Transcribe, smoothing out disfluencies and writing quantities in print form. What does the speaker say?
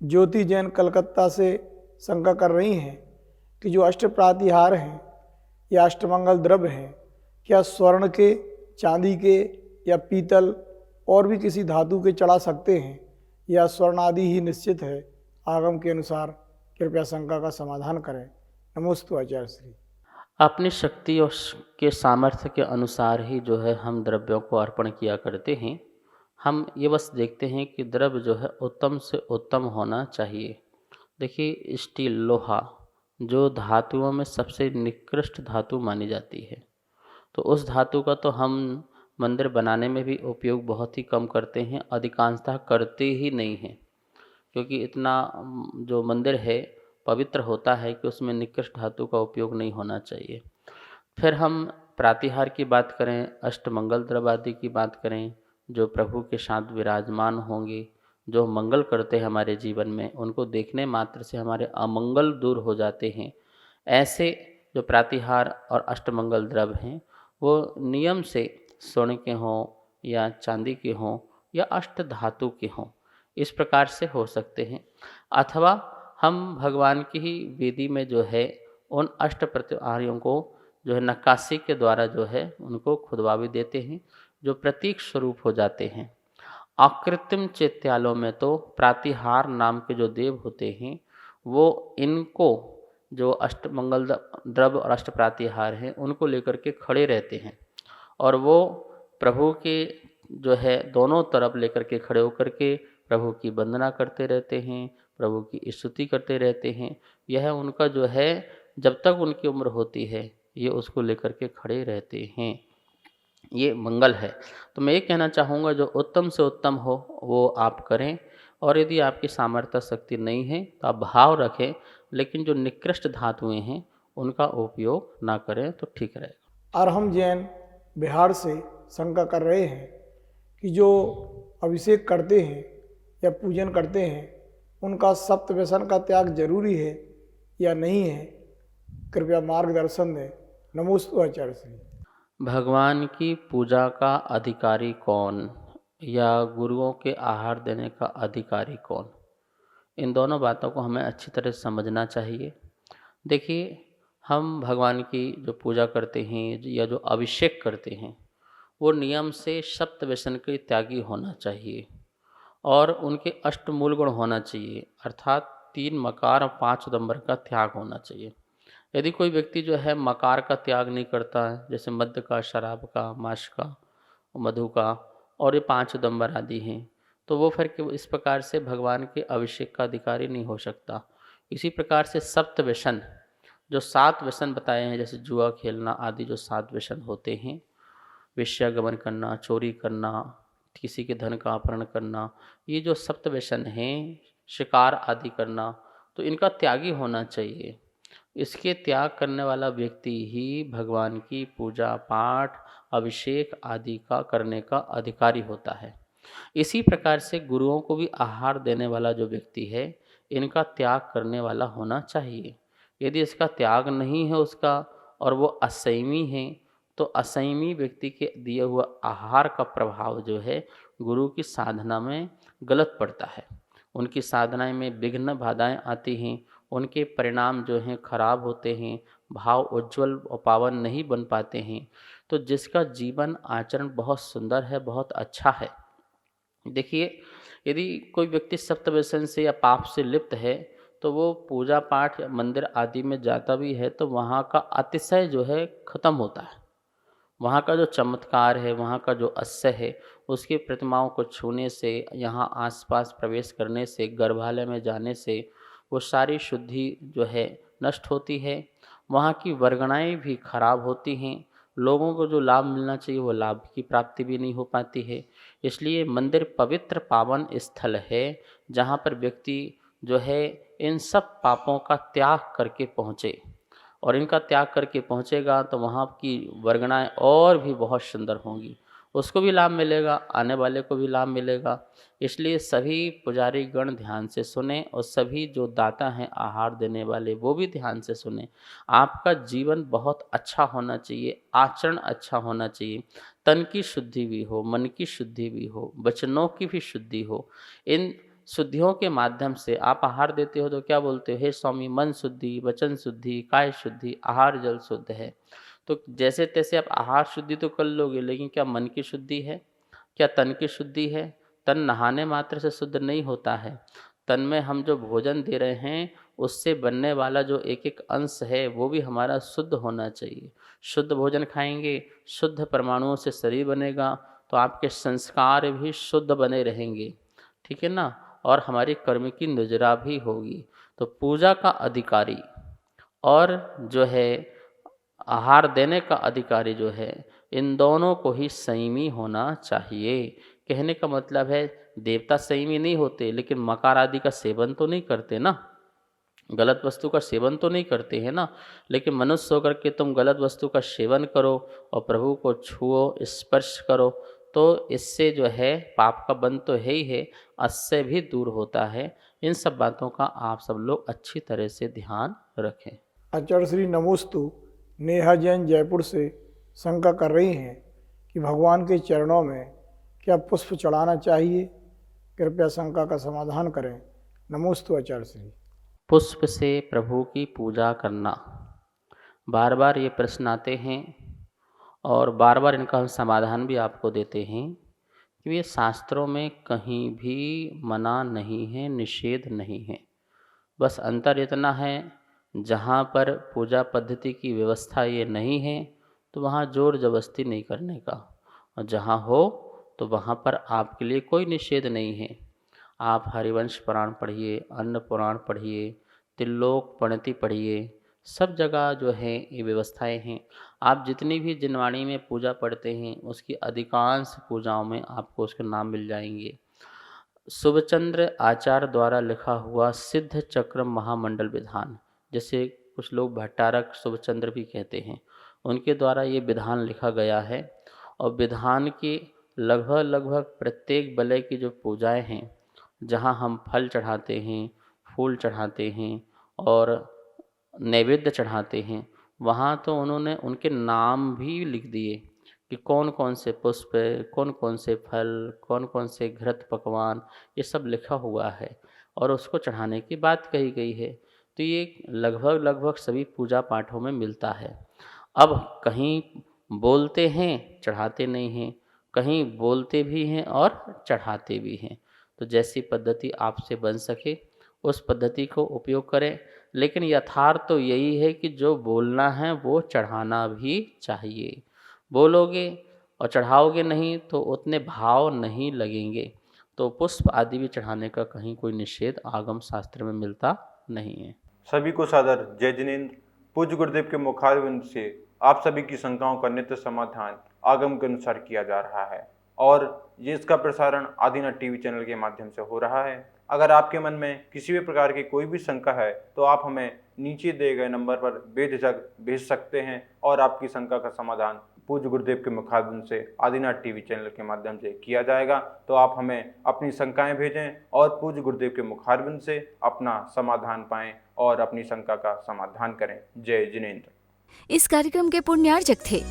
ज्योति जैन कलकत्ता से शंका कर रही हैं कि जो अष्ट प्रातिहार हैं या अष्टमंगल द्रव्य हैं, क्या स्वर्ण के, चांदी के या पीतल और भी किसी धातु के चढ़ा सकते हैं, या स्वर्ण आदि ही निश्चित है आगम के अनुसार? कृपया शंका का समाधान करें। नमोस्तु आचार्य श्री। अपनी शक्ति और के सामर्थ्य के अनुसार ही जो है हम द्रव्यों को अर्पण किया करते हैं। हम ये बस देखते हैं कि द्रव्य जो है उत्तम से उत्तम होना चाहिए। देखिए, स्टील, लोहा जो धातुओं में सबसे निकृष्ट धातु मानी जाती है, तो उस धातु का तो हम मंदिर बनाने में भी उपयोग बहुत ही कम करते हैं, अधिकांशतः करते ही नहीं हैं। क्योंकि इतना जो मंदिर है पवित्र होता है कि उसमें निकृष्ट धातु का उपयोग नहीं होना चाहिए। फिर हम प्रातिहार की बात करें, अष्टमंगल द्रव्य आदि की बात करें, जो प्रभु के साथ विराजमान होंगे, जो मंगल करते हैं हमारे जीवन में, उनको देखने मात्र से हमारे अमंगल दूर हो जाते हैं। ऐसे जो प्रातिहार और अष्टमंगल द्रव्य हैं वो नियम से स्वर्ण के हों या चांदी के हों या अष्ट धातु के हों, इस प्रकार से हो सकते हैं। अथवा हम भगवान की ही वेदी में जो है उन अष्ट प्रतिहारियों को जो है नक्काशी के द्वारा जो है उनको खुदवा भी देते हैं, जो प्रतीक स्वरूप हो जाते हैं। आकृत्रिम चैत्यालयों में तो प्रातिहार नाम के जो देव होते हैं वो इनको जो अष्टमंगल द्रव्य और अष्ट प्रातिहार हैं उनको लेकर के खड़े रहते हैं, और वो प्रभु के जो है दोनों तरफ लेकर के खड़े होकर के प्रभु की वंदना करते रहते हैं, प्रभु की स्तुति करते रहते हैं। यह उनका जो है जब तक उनकी उम्र होती है ये उसको लेकर के खड़े रहते हैं। ये मंगल है। तो मैं ये कहना चाहूँगा जो उत्तम से उत्तम हो वो आप करें, और यदि आपकी सामर्थ्य शक्ति नहीं है तो आप भाव रखें, लेकिन जो निकृष्ट धातुएं हैं उनका उपयोग ना करें तो ठीक रहेगा। अरहम जैन बिहार से शंका कर रहे हैं कि जो अभिषेक करते हैं या पूजन करते हैं उनका सप्त व्यसन का त्याग जरूरी है या नहीं है? कृपया मार्गदर्शन दें। नमोस्तु आचार्य श्री। भगवान की पूजा का अधिकारी कौन या गुरुओं के आहार देने का अधिकारी कौन, इन दोनों बातों को हमें अच्छी तरह समझना चाहिए। देखिए, हम भगवान की जो पूजा करते हैं या जो अभिषेक करते हैं वो नियम से सप्त व्यसन के त्यागी होना चाहिए, और उनके अष्टमूल गुण होना चाहिए, अर्थात 3 मकार और 5 उदंबर का त्याग होना चाहिए। यदि कोई व्यक्ति जो है मकार का त्याग नहीं करता है, जैसे मद्य का, शराब का, मांस का, मधु का और ये 5 उदंबर आदि हैं, तो वो फिर इस प्रकार से भगवान के अभिषेक का अधिकारी नहीं हो सकता। इसी प्रकार से सप्त व्यसन, जो 7 व्यसन बताए हैं, जैसे जुआ खेलना आदि जो 7 व्यसन होते हैं, वेश्यागमन करना, चोरी करना, किसी के धन का अपहरण करना, ये जो सप्त व्यसन हैं, शिकार आदि करना, तो इनका त्यागी होना चाहिए। इसके त्याग करने वाला व्यक्ति ही भगवान की पूजा पाठ, अभिषेक आदि का करने का अधिकारी होता है। इसी प्रकार से गुरुओं को भी आहार देने वाला जो व्यक्ति है इनका त्याग करने वाला होना चाहिए। यदि इसका त्याग नहीं है उसका और वो असंयमी है, तो असंयमी व्यक्ति के दिए हुए आहार का प्रभाव जो है गुरु की साधना में गलत पड़ता है। उनकी साधना में विघ्न बाधाएं आती हैं, उनके परिणाम जो हैं खराब होते हैं, भाव उज्जवल और पावन नहीं बन पाते हैं। तो जिसका जीवन आचरण बहुत सुंदर है, बहुत अच्छा है, देखिए, यदि कोई व्यक्ति सप्तव्यसन से या पाप से लिप्त है तो वो पूजा पाठ या मंदिर आदि में जाता भी है तो वहाँ का अतिशय जो है खत्म होता है। वहाँ का जो चमत्कार है, वहाँ का जो अस्य है, उसकी प्रतिमाओं को छूने से, यहाँ आसपास प्रवेश करने से, गर्भालय में जाने से वो सारी शुद्धि जो है नष्ट होती है। वहाँ की वर्गणाएँ भी खराब होती हैं। लोगों को जो लाभ मिलना चाहिए वो लाभ की प्राप्ति भी नहीं हो पाती है। इसलिए मंदिर पवित्र पावन स्थल है जहाँ पर व्यक्ति जो है इन सब पापों का त्याग करके पहुँचे, और इनका त्याग करके पहुँचेगा तो वहाँ की वर्गणाएँ और भी बहुत सुंदर होंगी। उसको भी लाभ मिलेगा, आने वाले को भी लाभ मिलेगा। इसलिए सभी पुजारी गण ध्यान से सुने, और सभी जो दाता हैं आहार देने वाले वो भी ध्यान से सुने। आपका जीवन बहुत अच्छा होना चाहिए, आचरण अच्छा होना चाहिए, तन की शुद्धि भी हो, मन की शुद्धि भी हो, वचनों की भी शुद्धि हो। इन शुद्धियों के माध्यम से आप आहार देते हो तो क्या बोलते हो, हे स्वामी मन शुद्धि, वचन शुद्धि, काय शुद्धि, आहार जल शुद्ध है। तो जैसे तैसे आप आहार शुद्धि तो कर लोगे, लेकिन क्या मन की शुद्धि है, क्या तन की शुद्धि है? तन नहाने मात्र से शुद्ध नहीं होता है। तन में हम जो भोजन दे रहे हैं उससे बनने वाला जो एक एक अंश है वो भी हमारा शुद्ध होना चाहिए। शुद्ध भोजन खाएंगे, शुद्ध परमाणुओं से शरीर बनेगा, तो आपके संस्कार भी शुद्ध बने रहेंगे, ठीक है ना, और हमारी कर्म की निजरा भी होगी। तो पूजा का अधिकारी और जो है आहार देने का अधिकारी जो है, इन दोनों को ही संयमी होना चाहिए। कहने का मतलब है देवता संयमी नहीं होते, लेकिन मकार आदि का सेवन तो नहीं करते ना, गलत वस्तु का सेवन तो नहीं करते हैं ना। लेकिन मनुष्य होकर के तुम गलत वस्तु का सेवन करो और प्रभु को छुओ, स्पर्श करो, तो इससे जो है पाप का बंध तो है ही है, असह्य भी दूर होता है। इन सब बातों का आप सब लोग अच्छी तरह से ध्यान रखें। आचार्य श्री नमोस्तु नेहा जैन जयपुर से शंका कर रही हैं कि भगवान के चरणों में क्या पुष्प चढ़ाना चाहिए, कृपया शंका का समाधान करें। नमोस्तु आचार्य श्री। पुष्प से प्रभु की पूजा करना, बार बार ये प्रश्न आते हैं और बार बार इनका हम समाधान भी आपको देते हैं कि ये शास्त्रों में कहीं भी मना नहीं है, निषेध नहीं है। बस अंतर इतना है, जहाँ पर पूजा पद्धति की व्यवस्था ये नहीं है तो वहाँ जोर जबरदस्ती नहीं करने का, और जहाँ हो तो वहाँ पर आपके लिए कोई निषेध नहीं है। आप हरिवंश पुराण पढ़िए, अन्न पुराण पढ़िए, त्रिलोक प्रणति पढ़िए, सब जगह जो है ये व्यवस्थाएं हैं। आप जितनी भी जिनवाणी में पूजा पढ़ते हैं उसकी अधिकांश पूजाओं में आपको उसके नाम मिल जाएंगे। शुभचंद्र आचार्य द्वारा लिखा हुआ सिद्ध चक्र महामंडल विधान, जैसे कुछ लोग भट्टारक शुभचंद्र भी कहते हैं, उनके द्वारा ये विधान लिखा गया है। और विधान की लगभग प्रत्येक वलय की जो पूजाएं हैं, जहाँ हम फल चढ़ाते हैं, फूल चढ़ाते हैं और नैवेद्य चढ़ाते हैं, वहाँ तो उन्होंने उनके नाम भी लिख दिए कि कौन कौन से पुष्प, कौन कौन से फल, कौन कौन से घृत पकवान, ये सब लिखा हुआ है और उसको चढ़ाने की बात कही गई है। तो ये लगभग सभी पूजा पाठों में मिलता है। अब कहीं बोलते हैं चढ़ाते नहीं हैं, कहीं बोलते भी हैं और चढ़ाते भी हैं। तो जैसी पद्धति आपसे बन सके उस पद्धति को उपयोग करें, लेकिन यथार्थ तो यही है कि जो बोलना है वो चढ़ाना भी चाहिए। बोलोगे और चढ़ाओगे नहीं तो उतने भाव नहीं लगेंगे। तो पुष्प आदि भी चढ़ाने का कहीं कोई निषेध आगम शास्त्र में मिलता नहीं है। सभी को सादर जय जिनेंद्र। पूज्य गुरुदेव के मुखारविंद से आप सभी की शंकाओं का नित्य समाधान आगम के अनुसार किया जा रहा है और ये इसका प्रसारण आदिनाथ टीवी चैनल के माध्यम से हो रहा है। अगर आपके मन में किसी भी प्रकार की कोई भी शंका है तो आप हमें नीचे दिए गए नंबर पर बेझिझक भेज सकते हैं और आपकी शंका का समाधान पूज्य गुरुदेव के मुखारविंद से आदिनाथ टीवी चैनल के माध्यम से किया जाएगा। तो आप हमें अपनी शंकाएं भेजें और पूज्य गुरुदेव के मुखारविंद से अपना समाधान पाएं और अपनी शंका का समाधान करें। जय जिनेंद्र। इस कार्यक्रम के पुण्यार्जक थे